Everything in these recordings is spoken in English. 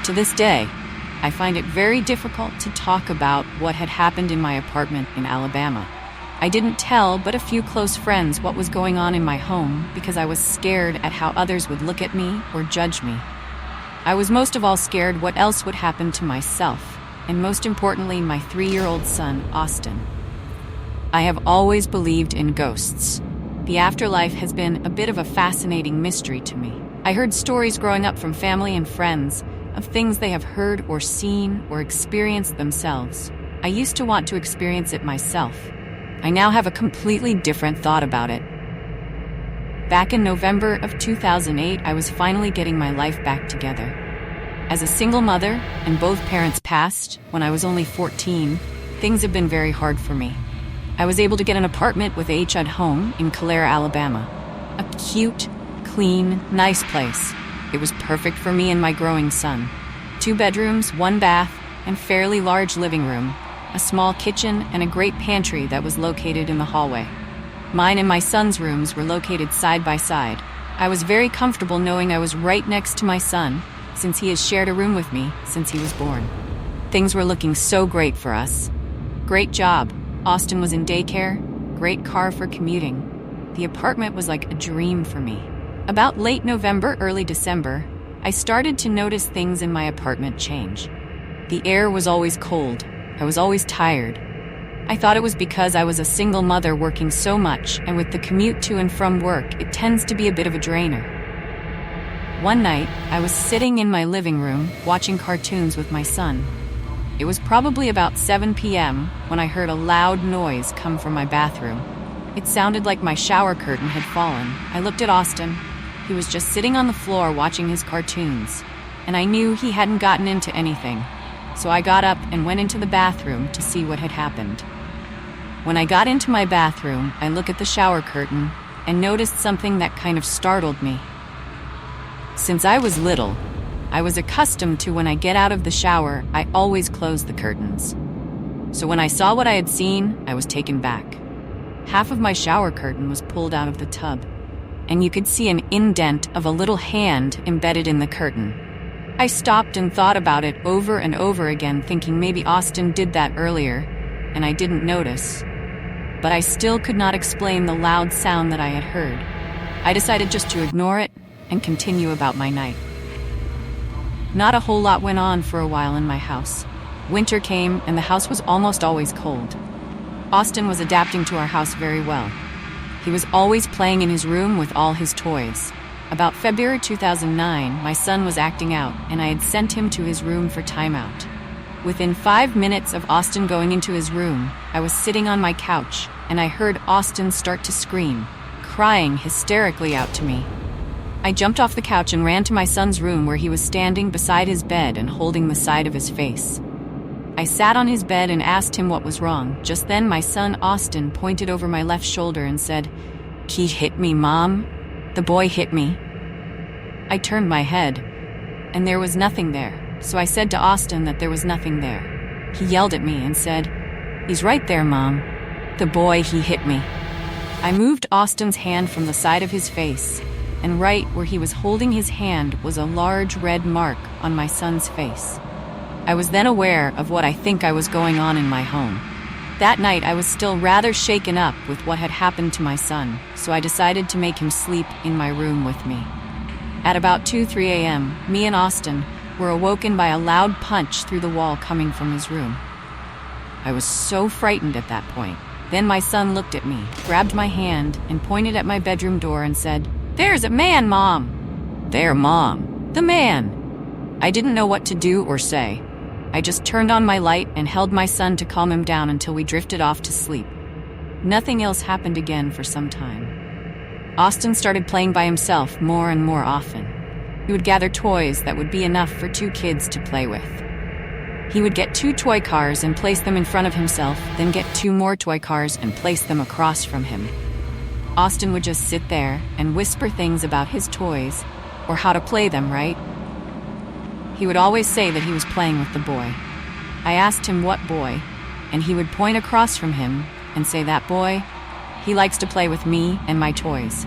To this day, I find it very difficult to talk about what had happened in my apartment in Alabama. I didn't tell but a few close friends what was going on in my home because I was scared at how others would look at me or judge me. I was most of all scared what else would happen to myself, and most importantly, my 3-year-old son, Austin. I have always believed in ghosts. The afterlife has been a bit of a fascinating mystery to me. I heard stories growing up from family and friends of things they have heard or seen or experienced themselves. I used to want to experience it myself. I now have a completely different thought about it. Back in November of 2008, I was finally getting my life back together. As a single mother, and both parents passed when I was only 14, things have been very hard for me. I was able to get an apartment with H.U.D home in Calera, Alabama. A cute, clean, nice place. It was perfect for me and my growing son. 2 bedrooms, 1 bath, and fairly large living room. A small kitchen and a great pantry that was located in the hallway. Mine and my son's rooms were located side by side. I was very comfortable knowing I was right next to my son, since he has shared a room with me since he was born. Things were looking so great for us. Great job. Austin was in daycare. Great car for commuting. The apartment was like a dream for me. About late November, early December, I started to notice things in my apartment change. The air was always cold. I was always tired. I thought it was because I was a single mother working so much, and with the commute to and from work, it tends to be a bit of a drainer. One night, I was sitting in my living room watching cartoons with my son. It was probably about 7 p.m. when I heard a loud noise come from my bathroom. It sounded like my shower curtain had fallen. I looked at Austin. He was just sitting on the floor watching his cartoons, and I knew he hadn't gotten into anything. So I got up and went into the bathroom to see what had happened. When I got into my bathroom, I looked at the shower curtain and noticed something that kind of startled me. Since I was little, I was accustomed to when I get out of the shower, I always close the curtains. So when I saw what I had seen, I was taken back. Half of my shower curtain was pulled out of the tub, and you could see an indent of a little hand embedded in the curtain. I stopped and thought about it over and over again, thinking maybe Austin did that earlier, and I didn't notice. But I still could not explain the loud sound that I had heard. I decided just to ignore it and continue about my night. Not a whole lot went on for a while in my house. Winter came, and the house was almost always cold. Austin was adapting to our house very well. He was always playing in his room with all his toys. About February 2009, my son was acting out, and I had sent him to his room for timeout. Within 5 minutes of Austin going into his room, I was sitting on my couch, and I heard Austin start to scream, crying hysterically out to me. I jumped off the couch and ran to my son's room, where he was standing beside his bed and holding the side of his face. I sat on his bed and asked him what was wrong. Just then, my son Austin pointed over my left shoulder and said, "He hit me, Mom. The boy hit me." I turned my head, and there was nothing there, so I said to Austin that there was nothing there. He yelled at me and said, "He's right there, Mom. The boy, he hit me." I moved Austin's hand from the side of his face, and right where he was holding his hand was a large red mark on my son's face. I was then aware of what I think I was going on in my home. That night, I was still rather shaken up with what had happened to my son, so I decided to make him sleep in my room with me. At about 2-3 a.m., me and Austin were awoken by a loud punch through the wall coming from his room. I was so frightened at that point. Then my son looked at me, grabbed my hand, and pointed at my bedroom door and said, "There's a man, Mom!" "There, Mom. The man." I didn't know what to do or say. I just turned on my light and held my son to calm him down until we drifted off to sleep. Nothing else happened again for some time. Austin started playing by himself more and more often. He would gather toys that would be enough for 2 kids to play with. He would get 2 toy cars and place them in front of himself, then get 2 more toy cars and place them across from him. Austin would just sit there and whisper things about his toys, or how to play them right. He would always say that he was playing with the boy. I asked him what boy, and he would point across from him and say, "That boy, he likes to play with me and my toys."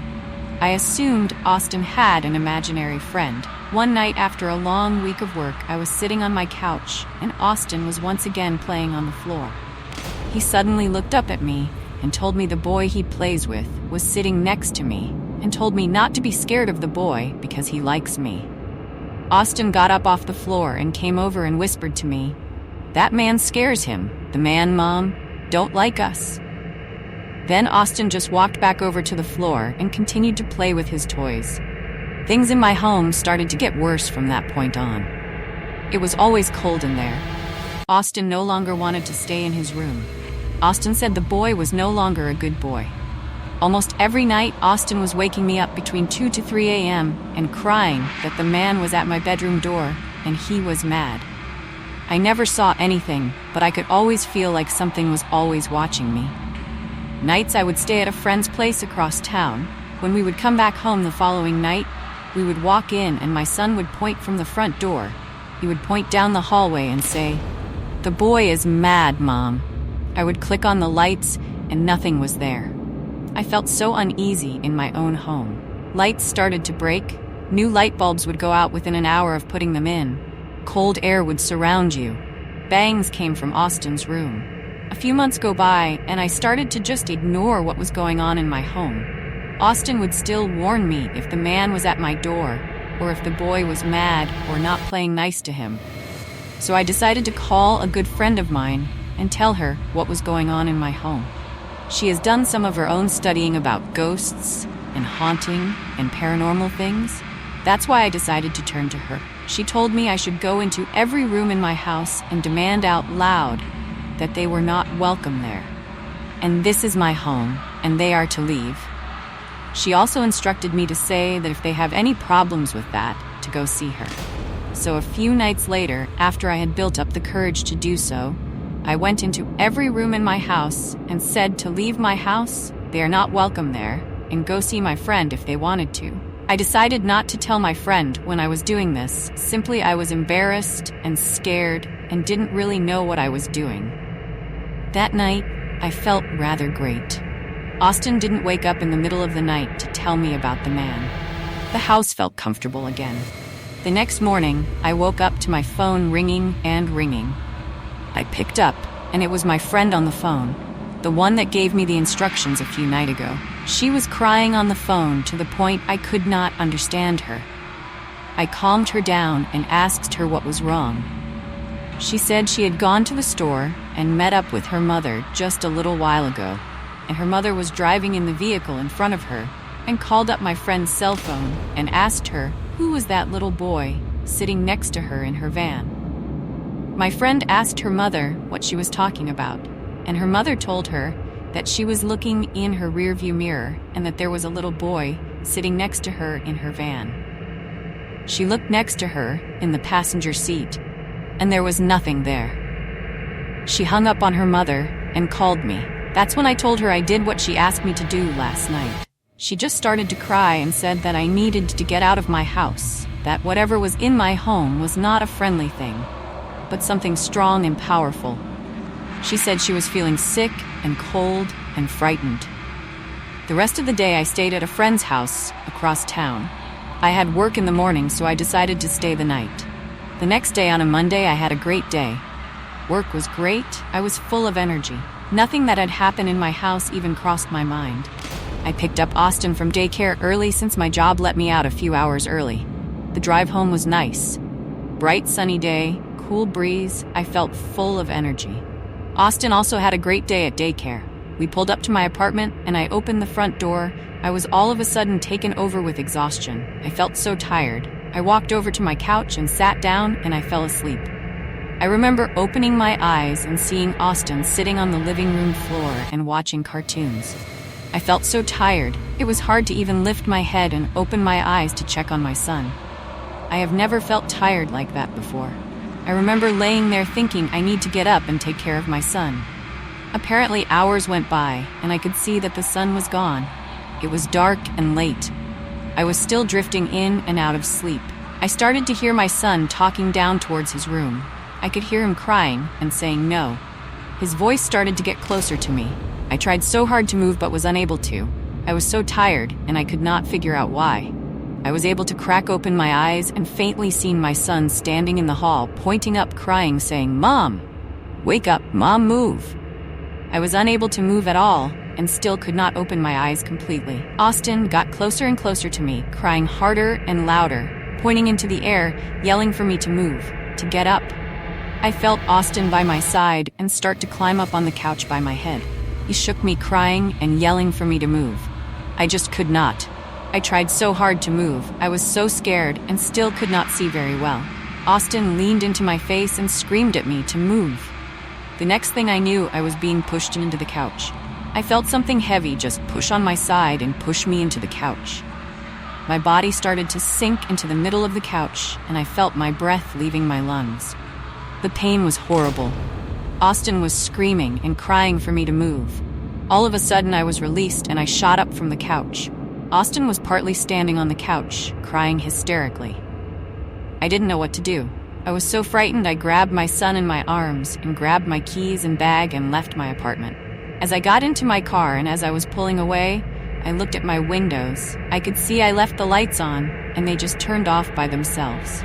I assumed Austin had an imaginary friend, One night after a long week of work, I was sitting on my couch, and Austin was once again playing on the floor. He suddenly looked up at me and told me the boy he plays with was sitting next to me, and told me not to be scared of the boy because he likes me. Austin got up off the floor and came over and whispered to me, "That man scares him. The man, Mom, don't like us." Then Austin just walked back over to the floor and continued to play with his toys. Things in my home started to get worse from that point on. It was always cold in there. Austin no longer wanted to stay in his room. Austin said the boy was no longer a good boy. Almost every night, Austin was waking me up between 2 to 3 a.m. and crying that the man was at my bedroom door and he was mad. I never saw anything, but I could always feel like something was always watching me. Nights I would stay at a friend's place across town. When we would come back home the following night, we would walk in and my son would point from the front door. He would point down the hallway and say, "The boy is mad, Mom." I would click on the lights and nothing was there. I felt so uneasy in my own home. Lights started to break. New light bulbs would go out within an hour of putting them in. Cold air would surround you. Bangs came from Austin's room. A few months go by, and I started to just ignore what was going on in my home. Austin would still warn me if the man was at my door, or if the boy was mad or not playing nice to him. So I decided to call a good friend of mine and tell her what was going on in my home. She has done some of her own studying about ghosts and haunting and paranormal things. That's why I decided to turn to her. She told me I should go into every room in my house and demand out loud that they were not welcome there. And this is my home, and they are to leave. She also instructed me to say that if they have any problems with that, to go see her. So a few nights later, after I had built up the courage to do so, I went into every room in my house and said to leave my house, they are not welcome there, and go see my friend if they wanted to. I decided not to tell my friend when I was doing this. Simply I was embarrassed and scared and didn't really know what I was doing. That night, I felt rather great. Austin didn't wake up in the middle of the night to tell me about the man. The house felt comfortable again. The next morning, I woke up to my phone ringing and ringing. I picked up, and it was my friend on the phone, the one that gave me the instructions a few nights ago. She was crying on the phone to the point I could not understand her. I calmed her down and asked her what was wrong. She said she had gone to the store and met up with her mother just a little while ago, and her mother was driving in the vehicle in front of her and called up my friend's cell phone and asked her who was that little boy sitting next to her in her van. My friend asked her mother what she was talking about, and her mother told her that she was looking in her rearview mirror and that there was a little boy sitting next to her in her van. She looked next to her in the passenger seat, and there was nothing there. She hung up on her mother and called me. That's when I told her I did what she asked me to do last night. She just started to cry and said that I needed to get out of my house, that whatever was in my home was not a friendly thing, but something strong and powerful. She said she was feeling sick and cold and frightened. The rest of the day I stayed at a friend's house across town. I had work in the morning, so I decided to stay the night. The next day, on a Monday, I had a great day. Work was great. I was full of energy. Nothing that had happened in my house even crossed my mind. I picked up Austin from daycare early since my job let me out a few hours early. The drive home was nice. Bright sunny day, cool breeze. I felt full of energy. Austin also had a great day at daycare. We pulled up to my apartment and I opened the front door. I was all of a sudden taken over with exhaustion. I felt so tired. I walked over to my couch and sat down and I fell asleep. I remember opening my eyes and seeing Austin sitting on the living room floor and watching cartoons. I felt so tired. It was hard to even lift my head and open my eyes to check on my son. I have never felt tired like that before. I remember laying there thinking I need to get up and take care of my son. Apparently hours went by and I could see that the sun was gone. It was dark and late. I was still drifting in and out of sleep. I started to hear my son talking down towards his room. I could hear him crying and saying no. His voice started to get closer to me. I tried so hard to move but was unable to. I was so tired and I could not figure out why. I was able to crack open my eyes and faintly seen my son standing in the hall, pointing up, crying, saying, "Mom, wake up, Mom, move." I was unable to move at all and still could not open my eyes completely. Austin got closer and closer to me, crying harder and louder, pointing into the air, yelling for me to move, to get up. I felt Austin by my side and start to climb up on the couch by my head. He shook me, crying and yelling for me to move. I just could not. I tried so hard to move. I was so scared and still could not see very well. Austin leaned into my face and screamed at me to move. The next thing I knew, I was being pushed into the couch. I felt something heavy just push on my side and push me into the couch. My body started to sink into the middle of the couch, and I felt my breath leaving my lungs. The pain was horrible. Austin was screaming and crying for me to move. All of a sudden, I was released and I shot up from the couch. Austin was partly standing on the couch, crying hysterically. I didn't know what to do. I was so frightened, I grabbed my son in my arms and grabbed my keys and bag and left my apartment. As I got into my car and as I was pulling away, I looked at my windows. I could see I left the lights on and they just turned off by themselves.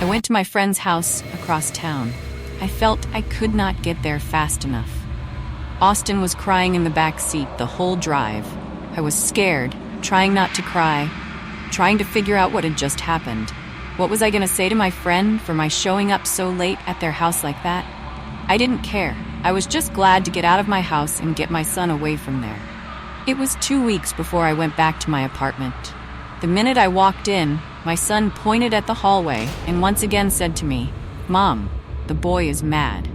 I went to my friend's house across town. I felt I could not get there fast enough. Austin was crying in the back seat the whole drive. I was scared, trying not to cry, trying to figure out what had just happened. What was I going to say to my friend for my showing up so late at their house like that? I didn't care. I was just glad to get out of my house and get my son away from there. It was 2 weeks before I went back to my apartment. The minute I walked in, my son pointed at the hallway and once again said to me, "Mom, the boy is mad."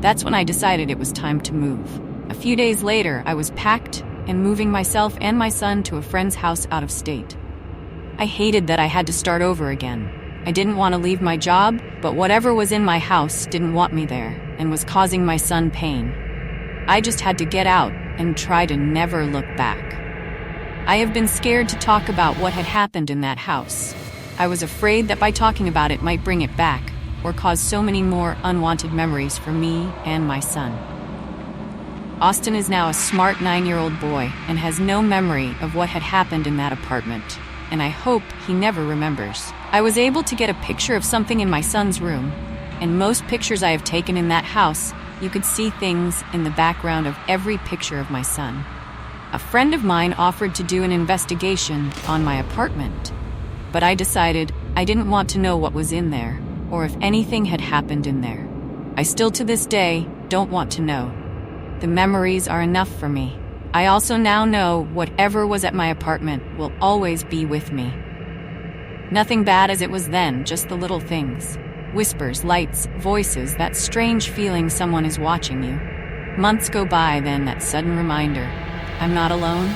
That's when I decided it was time to move. A few days later, I was packed and moving myself and my son to a friend's house out of state. I hated that I had to start over again. I didn't want to leave my job, but whatever was in my house didn't want me there and was causing my son pain. I just had to get out and try to never look back. I have been scared to talk about what had happened in that house. I was afraid that by talking about it might bring it back or cause so many more unwanted memories for me and my son. Austin is now a smart 9-year-old boy and has no memory of what had happened in that apartment, and I hope he never remembers. I was able to get a picture of something in my son's room, and most pictures I have taken in that house, you could see things in the background of every picture of my son. A friend of mine offered to do an investigation on my apartment, but I decided I didn't want to know what was in there, or if anything had happened in there. I still to this day don't want to know. The memories are enough for me. I also now know whatever was at my apartment will always be with me. Nothing bad as it was then, just the little things. Whispers, lights, voices, that strange feeling someone is watching you. Months go by, then that sudden reminder. I'm not alone,